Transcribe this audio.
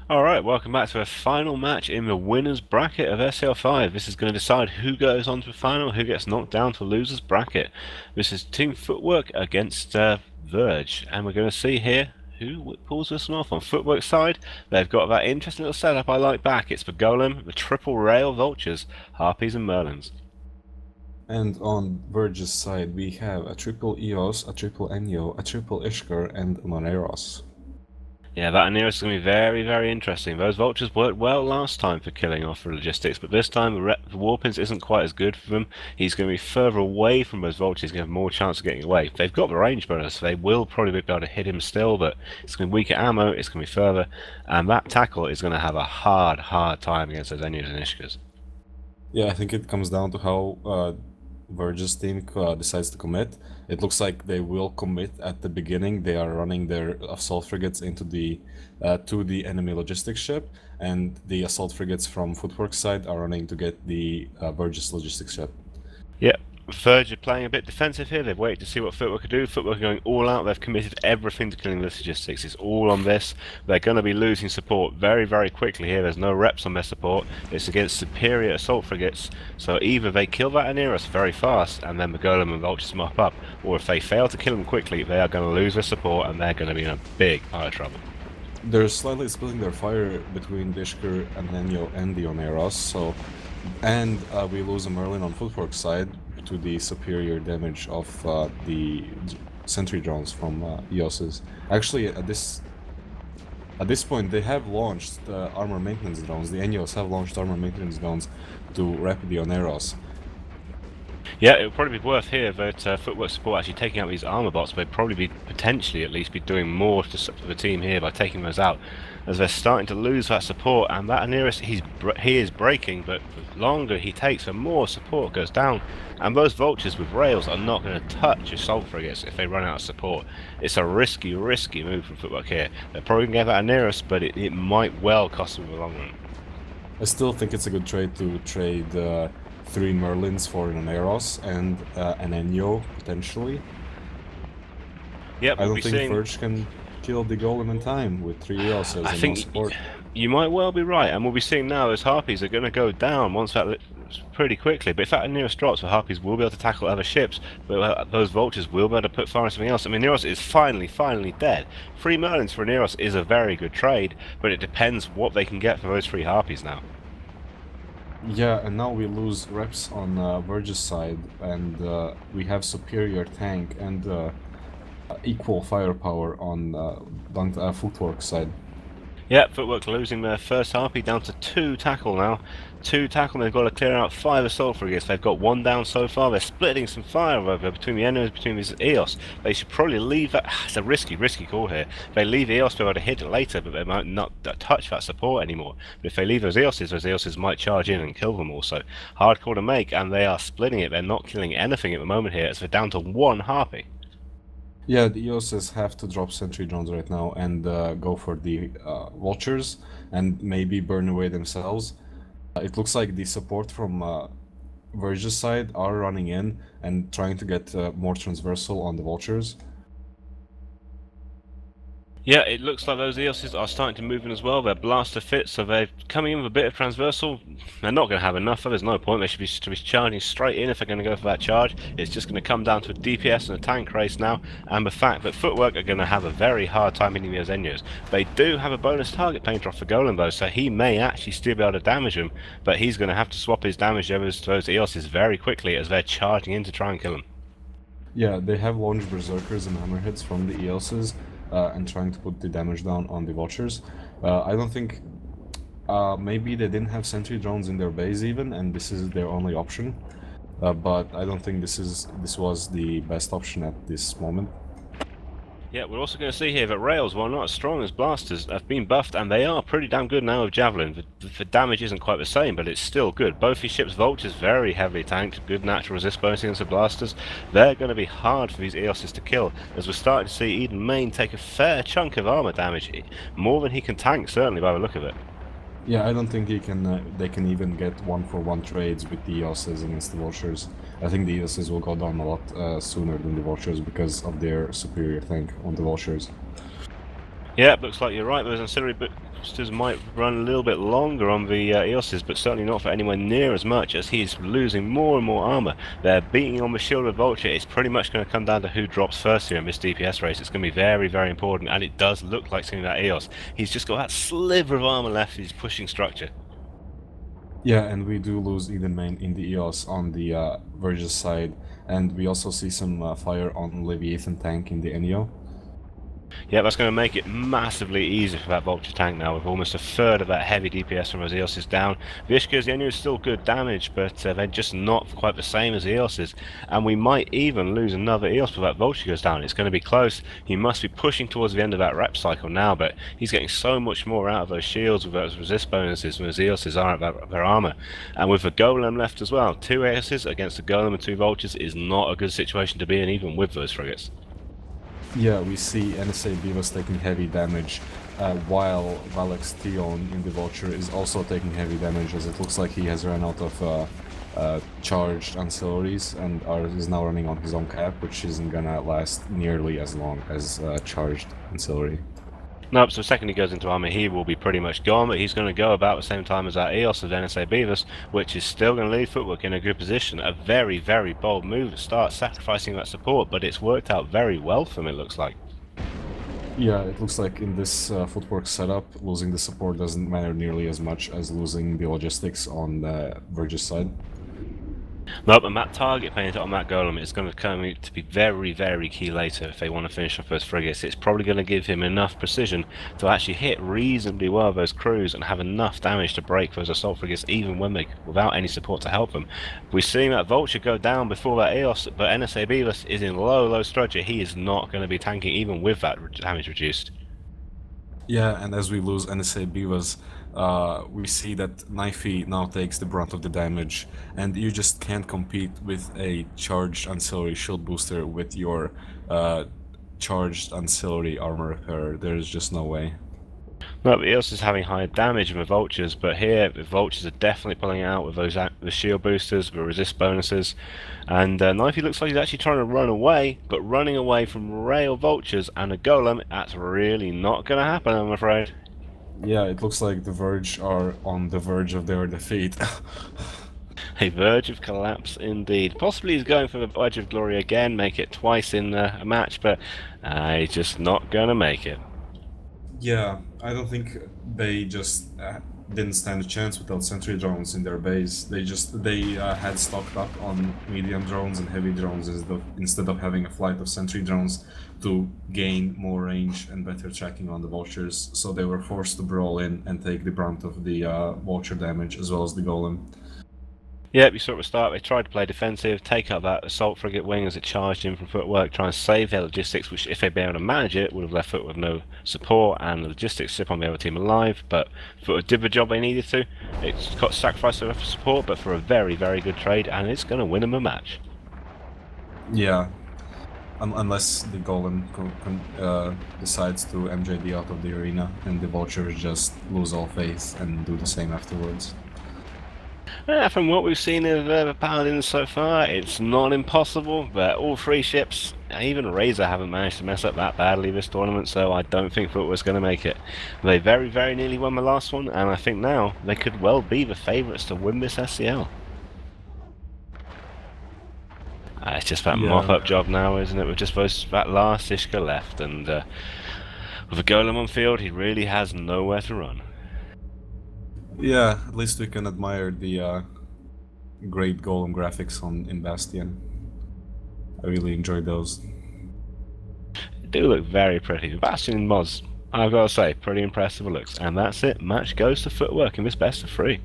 Alright, welcome back to a final match in the winner's bracket of SCL5. This is going to decide who goes on to the final, who gets knocked down to loser's bracket. This is Team Footwork against Verge, and we're going to see here who pulls this one off. On Footwork's side, they've got that interesting little setup I like back. It's the Golem, the triple rail vultures, harpies and merlins. And on Verge's side, we have a triple EOS, a triple Enyo, a triple Ishkar, and Moneros. Yeah, that Aeneas is going to be very, very interesting. Those vultures worked well last time for killing off the logistics, but this time the Warpins isn't quite as good for them. He's going to be further away from those vultures. He's going to have more chance of getting away. They've got the range bonus, so they will probably be able to hit him still, but it's going to be weaker ammo, it's going to be further, and that tackle is going to have a hard time against those Enyos and Ishkas. Yeah, I think it comes down to how Verge's team decides to commit. It looks like they will commit at the beginning. They are running their assault frigates into the to the enemy logistics ship, and the assault frigates from Footwork's side are running to get the Verge's logistics ship. Yep. Verge are playing a bit defensive here. They've waited to see what Footwork could do. Footwork are going all out. They've committed everything to killing the logistics. It's all on this. They're going to be losing support very, very quickly here. There's no reps on their support. It's against superior assault frigates. So either they kill that Aeneas very fast and then the Golem and Vultures mop up, or if they fail to kill them quickly, they are going to lose their support and they're going to be in a big pile of trouble. They're slightly splitting their fire between the Ishkar and Enyo and the Oneros, so... And we lose a Merlin on Footwork's side to the superior damage of the sentry drones from EOS's. Actually, at this point, they have launched armor maintenance drones. The Enyos have launched armor maintenance drones to rep the Oneros. Yeah, it would probably be worth here that Footwork support actually taking out these armor bots. They'd probably be potentially at least be doing more to the team here by taking those out, as they're starting to lose that support. And that Aeneas, he is breaking, but the longer he takes, the more support goes down. And those vultures with rails are not going to touch assault frigates if they run out of support. It's a risky move from Footwork here. They're probably going to get that Aeneas, but it might well cost them in the long run. I still think it's a good trade to trade 3 Merlins for an Oneros and an Enyo, potentially. Yep, I don't think Verge can kill the Golem in time with 3 EOSs and no support. You might well be right, and we'll be seeing now as Harpies are going to go down once that pretty quickly. But if that Aeneas drops, the Harpies will be able to tackle other ships, but those Vultures will be able to put fire on something else. I mean, Aeneas is finally dead. 3 Merlins for Aeneas is a very good trade, but it depends what they can get for those 3 Harpies now. Yeah, and now we lose reps on Verge's side, and we have superior tank and equal firepower on Footwork's side. Yeah, Footwork losing their first Harpy down to 2 tackle now. 2 tackle, they've got to clear out 5 assault frigates. They've got 1 down so far. They're splitting some fire over between the enemies, between these EOS. They should probably leave that. It's a risky call here. They leave EOS to be able to hit it later, but they might not touch that support anymore. But if they leave those EOSs might charge in and kill them also. Hard call to make, and they are splitting it. They're not killing anything at the moment here, as they're down to 1 Harpy. Yeah, the EOSs have to drop sentry drones right now and go for the vultures and maybe burn away themselves. It looks like the support from Verge's side are running in and trying to get more transversal on the vultures. Yeah, it looks like those EOSs are starting to move in as well. They're blaster fit, so they're coming in with a bit of transversal. They're not going to have enough, there's no point. They should be charging straight in if they're going to go for that charge. It's just going to come down to a DPS and a tank race now, and the fact that Footwork are going to have a very hard time hitting those Enyos. They do have a bonus target painter off the Golem though, so he may actually still be able to damage them, but he's going to have to swap his damage over to those EOSs very quickly as they're charging in to try and kill them. Yeah, they have launched berserkers and hammerheads from the EOSs. And trying to put the damage down on the vultures. I don't think... maybe they didn't have sentry drones in their base even, and this is their only option. But I don't think this was the best option at this moment. Yeah, we're also going to see here that rails, while not as strong as blasters, have been buffed, and they are pretty damn good now with javelin. The damage isn't quite the same, but it's still good. Both these ships' vultures very heavily tanked, good natural resist bonus against the blasters. They're going to be hard for these EOSs to kill, as we're starting to see Eden Main take a fair chunk of armor damage, more than he can tank certainly by the look of it. Yeah, I don't think they can even get 1-for-1 trades with the EOSs against the vultures. I think the EOSs will go down a lot sooner than the vultures because of their superior tank on the vultures. Yeah, it looks like you're right. Those ancillary Boosters might run a little bit longer on the Eoses, but certainly not for anywhere near as much, as he's losing more and more armor. They're beating on the shield of Vulture. It's pretty much going to come down to who drops first here in this DPS race. It's going to be very, very important, and it does look like something that Eos. He's just got that sliver of armor left. He's pushing structure. Yeah, and we do lose Edenmain in the EOS on the Verge's side, and we also see some fire on Leviathan tank in the NEO. Yeah, that's going to make it massively easy for that Vulture tank now, with almost a third of that heavy DPS from Eos is down. Vishka's Yenu is still good damage, but they're just not quite the same as Eos's, and we might even lose another Eos before that Vulture goes down. It's going to be close. He must be pushing towards the end of that rep cycle now, but he's getting so much more out of those shields with those resist bonuses than his Eos's are at their armor. And with the Golem left as well, 2 Eos's against the Golem and 2 Vultures is not a good situation to be in, even with those frigates. Yeah, we see NSA Beavas taking heavy damage, while Valex Theon in the Vulture is also taking heavy damage, as it looks like he has run out of charged ancillaries and is now running on his own cap, which isn't gonna last nearly as long as charged ancillary. Nope, so the second he goes into armor, he will be pretty much gone, but he's going to go about the same time as that Eos of NSA Beavas, which is still going to leave Footwork in a good position. A very, very bold move to start sacrificing that support, but it's worked out very well for him, it looks like. Yeah, it looks like in this Footwork setup, losing the support doesn't matter nearly as much as losing the logistics on the Verge's side. Nope, and that target painted on that Golem is going to come to be very, very key later if they want to finish off those frigates. It's probably going to give him enough precision to actually hit reasonably well those crews and have enough damage to break those assault frigates even when without any support to help them. We've seen that Vulture go down before that Eos, but NSA Beavas is in low structure. He is not going to be tanking even with that damage reduced. Yeah, and as we lose NSA Beavas, we see that Knifey now takes the brunt of the damage, and you just can't compete with a charged ancillary shield booster with your charged ancillary armor repair. There's just no way. No, but Eos is having higher damage than the Vultures, but here the Vultures are definitely pulling out with those the shield boosters, the resist bonuses, and Knifey looks like he's actually trying to run away, but running away from rail Vultures and a Golem, that's really not going to happen, I'm afraid. Yeah, it looks like the Verge are on the verge of their defeat. A verge of collapse indeed. Possibly he's going for the Verge of Glory again, make it twice in a match, but he's just not going to make it. Yeah, I don't think they just didn't stand a chance without sentry drones in their base. They had stocked up on medium drones and heavy drones instead of having a flight of sentry drones to gain more range and better tracking on the Vultures. So they were forced to brawl in and take the brunt of the Vulture damage as well as the Golem. Yeah, we saw at the start, they tried to play defensive, take out that assault frigate wing as it charged in from Footwork, try and save their logistics, which if they'd been able to manage it, would have left Footwork with no support and the logistics slip on the other team alive, but Footwork did the job they needed to. It's got sacrificed for support, but for a very, very good trade, and it's going to win them a match. Yeah, unless the Golem decides to MJD out of the arena and the Vultures just lose all faith and do the same afterwards. From what we've seen of the Paladins so far, it's not impossible, but all 3 ships, even Razor, haven't managed to mess up that badly this tournament, so I don't think Footwork's going to make it. They very, very nearly won the last one, and I think now they could well be the favourites to win this SCL. It's just that mop-up job now, isn't it? With just that last Ishka left, and with a Golem on field, he really has nowhere to run. Yeah, at least we can admire the great Golem graphics in Bastion. I really enjoyed those. They do look very pretty. The Bastion mods, I've got to say, pretty impressive looks. And that's it. Match goes to Footwork in this best of 3.